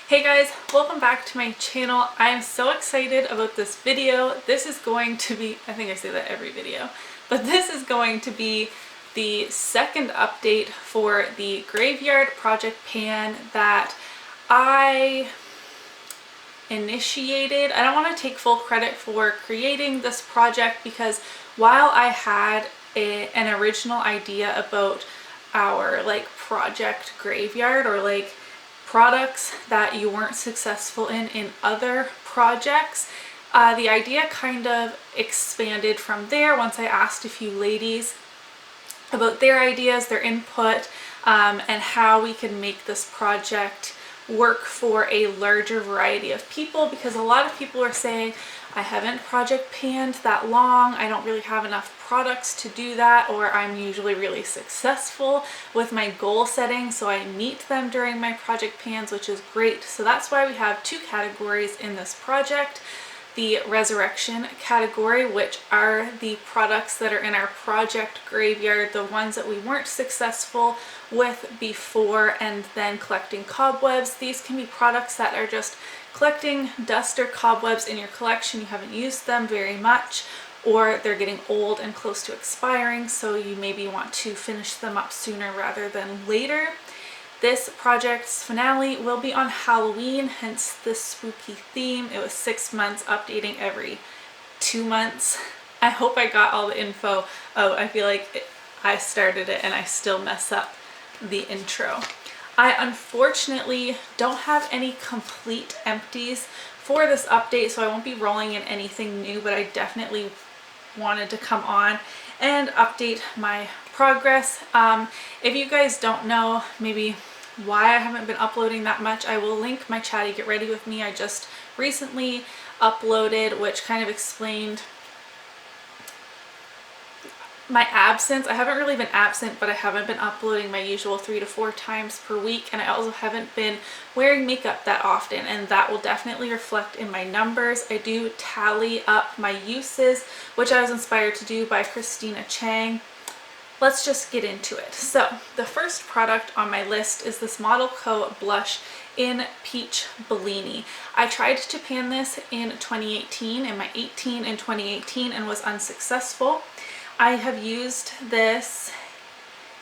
Hey guys, welcome back to my channel. I am so excited about this video. This is going to be, I think I say that every video, but this is going to be the second update for the Graveyard Project Pan that I initiated. I don't want to take full credit for creating this project because while I had an original idea about our project graveyard or products that you weren't successful in other projects, the idea kind of expanded from there once I asked a few ladies about their ideas, their input, and how we can make this project work for a larger variety of people, because a lot of people are saying, I haven't project panned that long, I don't really have enough products to do that, or I'm usually really successful with my goal setting, so I meet them during my project pans, which is great. So that's why we have two categories in this project. The resurrection category, which are the products that are in our project graveyard, the ones that we weren't successful with before, and then collecting cobwebs. These can be products that are just collecting dust or cobwebs in your collection. You haven't used them very much, or they're getting old and close to expiring, so you maybe want to finish them up sooner rather than later. This project's finale will be on Halloween, hence this spooky theme. It was 6 months, updating every 2 months. I hope I got all the info out. I feel like I started it and I still mess up the intro. I unfortunately don't have any complete empties for this update, so I won't be rolling in anything new, but I definitely wanted to come on and update my progress. If you guys don't know maybe why I haven't been uploading that much, I will link my Chatty Get Ready With Me I just recently uploaded, which kind of explained my absence. I haven't really been absent, but I haven't been uploading my usual 3 to 4 times per week, and I also haven't been wearing makeup that often, and that will definitely reflect in my numbers. I do tally up my uses, which I was inspired to do by Christina Chang. Let's just get into it. So the first product on my list is this Model Co blush in Peach Bellini. I tried to pan this in 2018, in my 18 in 2018, and was unsuccessful. I have used this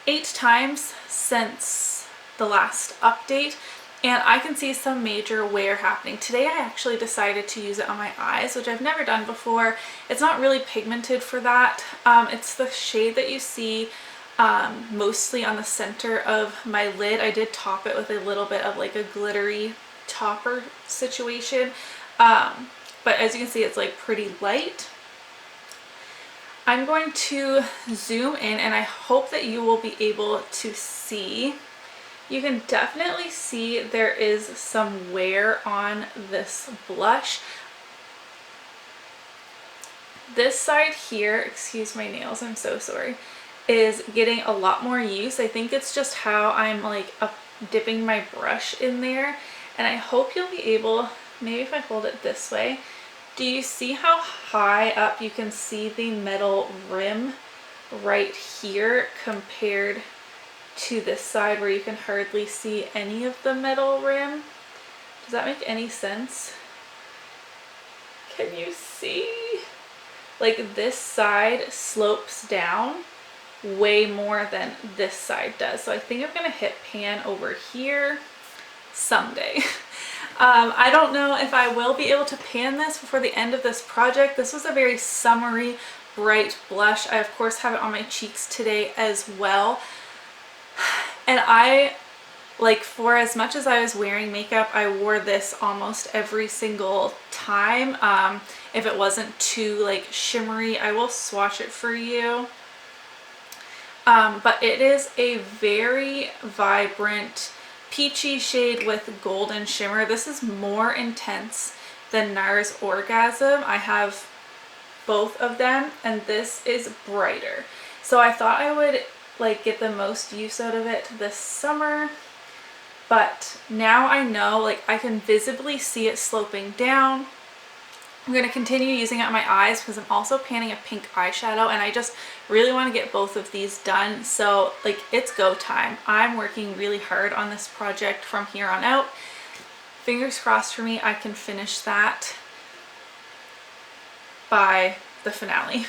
8 times since the last update, and I can see some major wear happening. Today I actually decided to use it on my eyes, which I've never done before. It's not really pigmented for that. It's the shade that you see mostly on the center of my lid. I did top it with a little bit of a glittery topper situation, but as you can see, it's pretty light. I'm going to zoom in and I hope that you will be able to see. You can definitely see there is some wear on this blush. This side here, excuse my nails, I'm so sorry, is getting a lot more use. I think it's just how I'm dipping my brush in there, and I hope you'll be able, maybe if I hold it this way, do you see how high up you can see the metal rim right here compared to this side where you can hardly see any of the metal rim? Does that make any sense? Can you see? This side slopes down way more than this side does. So I think I'm gonna hit pan over here someday. I don't know if I will be able to pan this before the end of this project. This was a very summery, bright blush. I of course have it on my cheeks today as well. And I, for as much as I was wearing makeup, I wore this almost every single time. If it wasn't too shimmery, I will swatch it for you. But it is a very vibrant peachy shade with golden shimmer. This is more intense than NARS Orgasm. I have both of them, and this is brighter. So I thought I would get the most use out of it this summer, but now I know I can visibly see it sloping down. I'm going to continue using it on my eyes because I'm also panning a pink eyeshadow, and I just really want to get both of these done. So it's go time. I'm working really hard on this project from here on out. fingers crossed for me, I can finish that by the finale.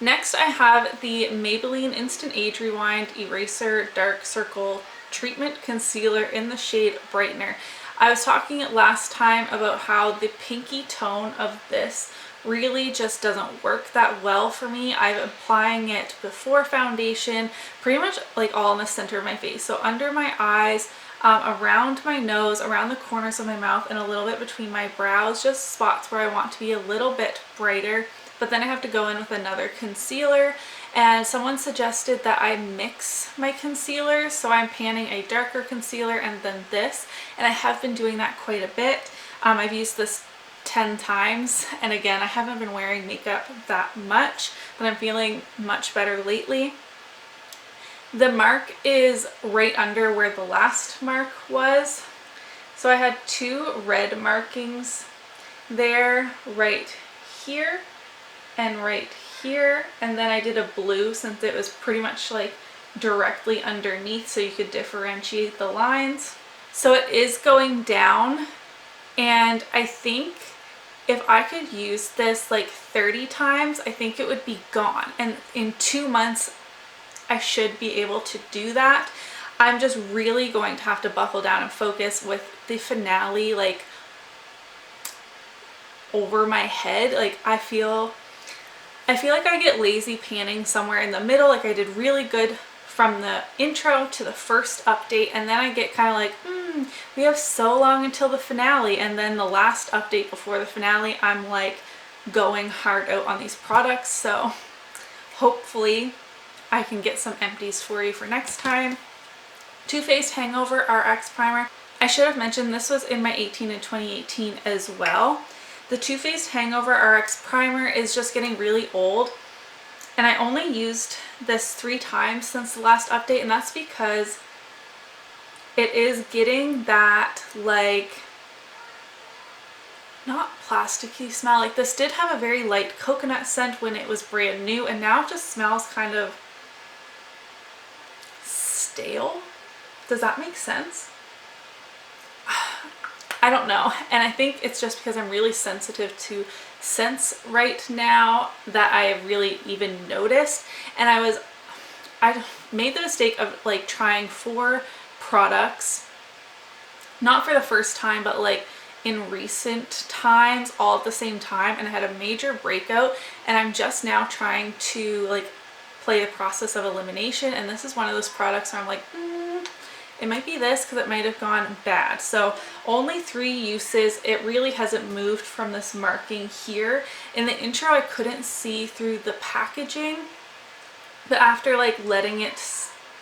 Next, I have the Maybelline Instant Age Rewind Eraser Dark Circle Treatment Concealer in the shade Brightener. I was talking last time about how the pinky tone of this really just doesn't work that well for me. I'm applying it before foundation, pretty much like all in the center of my face. So under my eyes, around my nose, around the corners of my mouth, and a little bit between my brows, just spots where I want to be a little bit brighter. But then I have to go in with another concealer, and someone suggested that I mix my concealers, so I'm panning a darker concealer and then this, and I have been doing that quite a bit. I've used this 10 times, and again, I haven't been wearing makeup that much, but I'm feeling much better lately. The mark is right under where the last mark was, so I had 2 red markings there, right here and right here, and then I did a blue since it was pretty much like directly underneath so you could differentiate the lines. So it is going down, and I think if I could use this like 30 times, I think it would be gone, and in 2 months I should be able to do that. I'm just really going to have to buckle down and focus with the finale like over my head. Like I feel like I get lazy panning somewhere in the middle. Like I did really good from the intro to the first update, and then I get kind of like, we have so long until the finale, and then the last update before the finale, I'm like going hard out on these products. So hopefully I can get some empties for you for next time. Faced HangoveRX Primer. I should have mentioned this was in my 18 and 2018 as well. The Faced HangoveRX Primer is just getting really old, and I only used this 3 times since the last update, and that's because it is getting that like, not plasticky smell. Like this did have a very light coconut scent when it was brand new, and now it just smells kind of stale. Does that make sense? I don't know, and I think it's just because I'm really sensitive to scents right now that I have really even noticed. And I made the mistake of like trying 4 products, not for the first time, but like in recent times all at the same time, and I had a major breakout, and I'm just now trying to like play the process of elimination, and this is one of those products where I'm like, it might be this because it might have gone bad. So only 3 uses. It really hasn't moved from this marking here. In the intro I couldn't see through the packaging, but after like letting it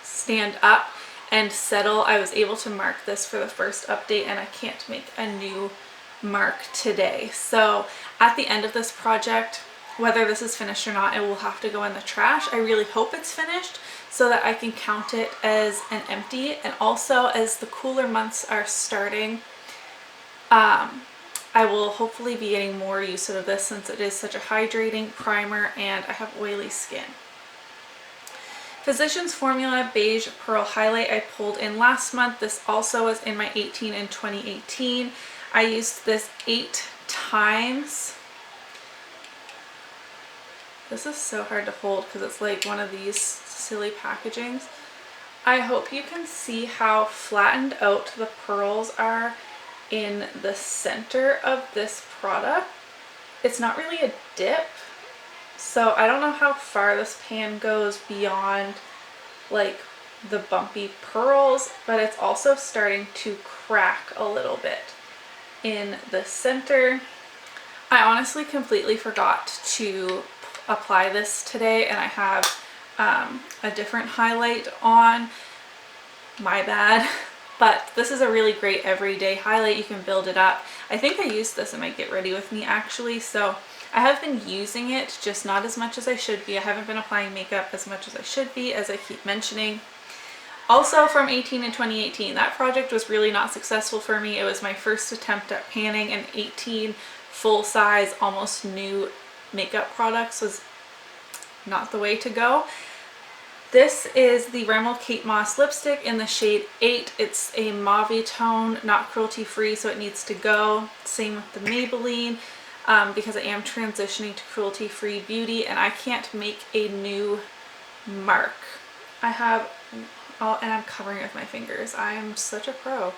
stand up and settle, I was able to mark this for the first update, and I can't make a new mark today. So at the end of this project, whether this is finished or not, it will have to go in the trash. I really hope it's finished so that I can count it as an empty. And also, as the cooler months are starting, I will hopefully be getting more use out of this since it is such a hydrating primer and I have oily skin. Physicians Formula Beige Pearl Highlight I pulled in last month. This also was in my 18 and 2018. I used this 8 times. This is so hard to hold because it's like one of these silly packagings. I hope you can see how flattened out the pearls are in the center of this product. It's not really a dip, so I don't know how far this pan goes beyond like the bumpy pearls, but it's also starting to crack a little bit in the center. I honestly completely forgot to apply this today, and I have a different highlight on. My bad. But this is a really great everyday highlight. You can build it up. I think I used this in my Get Ready With Me actually, so I have been using it, just not as much as I should be. I haven't been applying makeup as much as I should be, as I keep mentioning. Also from 18 and 2018, that project was really not successful for me. It was my first attempt at panning, and 18 full-size, almost new makeup products was not the way to go. This is the Rimmel Kate Moss lipstick in the shade 8. It's a mauve tone, not cruelty free, so it needs to go. Same with the Maybelline, because I am transitioning to cruelty free beauty and I can't make a new mark. I have, oh, and I'm covering it with my fingers. I am such a pro.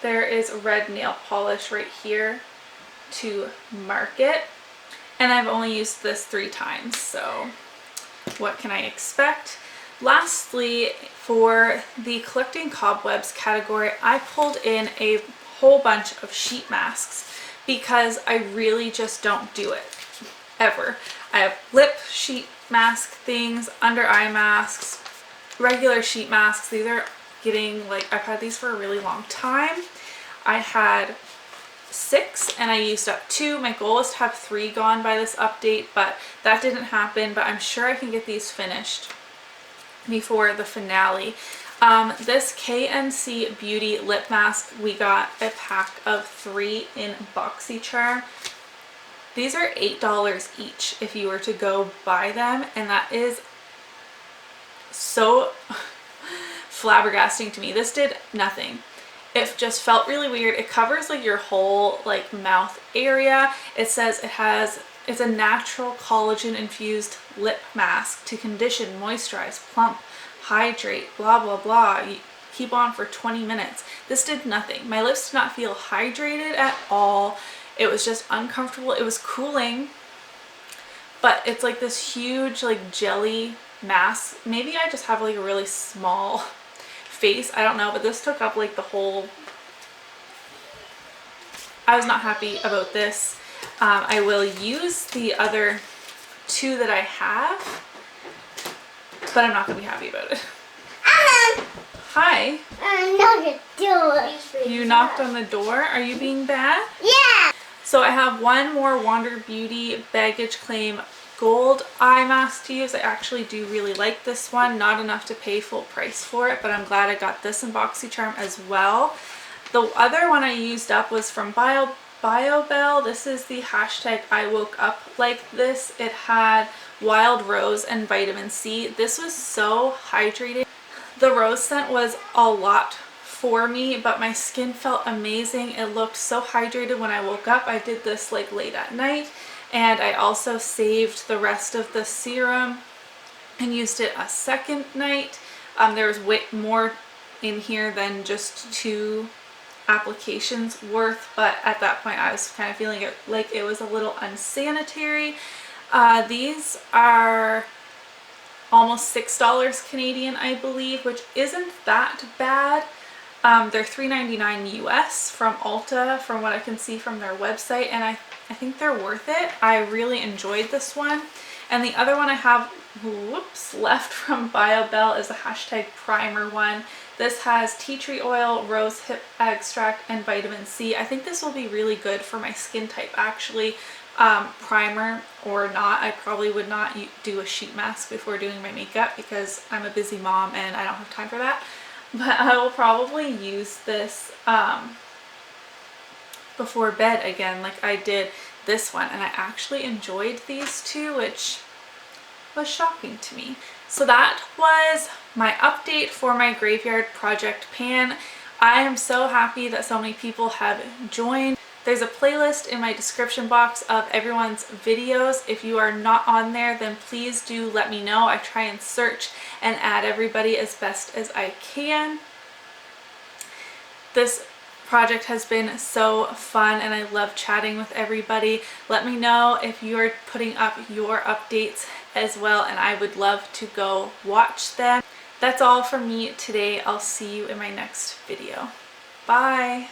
There is red nail polish right here to mark it, and I've only used this 3 times, so what can I expect? Lastly, for the collecting cobwebs category, I pulled in a whole bunch of sheet masks because I really just don't do it ever. I have lip sheet mask things, under eye masks, regular sheet masks. These are getting, like, I've had these for a really long time. I had 6 and I used up 2. My goal was to have 3 gone by this update, but that didn't happen, but I'm sure I can get these finished before the finale. This KNC Beauty lip mask, we got a pack of 3 in BoxyCharm. These are $8 each if you were to go buy them, and that is so flabbergasting to me. This did nothing. It just felt really weird. It covers like your whole like mouth area. It says it's a natural collagen infused lip mask to condition, moisturize, plump, hydrate, blah blah blah. You keep on for 20 minutes. This did nothing. My lips did not feel hydrated at all. It was just uncomfortable. It was cooling, but it's like this huge like jelly mask. Maybe I just have like a really small face, I don't know, but this took up like the whole. I was not happy about this. I will use the other 2 that I have, but I'm not gonna be happy about it. Hi. I knocked the door. You knocked on the door? Are you being bad? Yeah. So I have one more Wander Beauty Baggage Claim Gold eye mask to use. I actually do really like this one. Not enough to pay full price for it, but I'm glad I got this in BoxyCharm as well. The other one I used up was from Biobelle. This is the hashtag I woke up like this. It had wild rose and vitamin C. This was so hydrating. The rose scent was a lot for me, but my skin felt amazing. It looked so hydrated when I woke up. I did this like late at night, and I also saved the rest of the serum and used it a second night. There was way more in here than just 2 applications worth, but at that point I was kind of feeling it like it was a little unsanitary. These are almost $6 Canadian, I believe, which isn't that bad. They're $3.99 US from Ulta, from what I can see from their website, and I think they're worth it. I really enjoyed this one. And the other one I have, left from Biobelle is the hashtag primer one. This has tea tree oil, rose hip extract, and vitamin C. I think this will be really good for my skin type actually. Primer or not, I probably would not do a sheet mask before doing my makeup because I'm a busy mom and I don't have time for that. But I will probably use this before bed again like I did this one, and I actually enjoyed these 2, which was shocking to me. So that was my update for my Graveyard Project Pan. I am so happy that so many people have joined. There's a playlist in my description box of everyone's videos. If you are not on there, then please do let me know. I try and search and add everybody as best as I can. This project has been so fun and I love chatting with everybody. Let me know if you are putting up your updates as well, and I would love to go watch them. That's all from me today. I'll see you in my next video. Bye!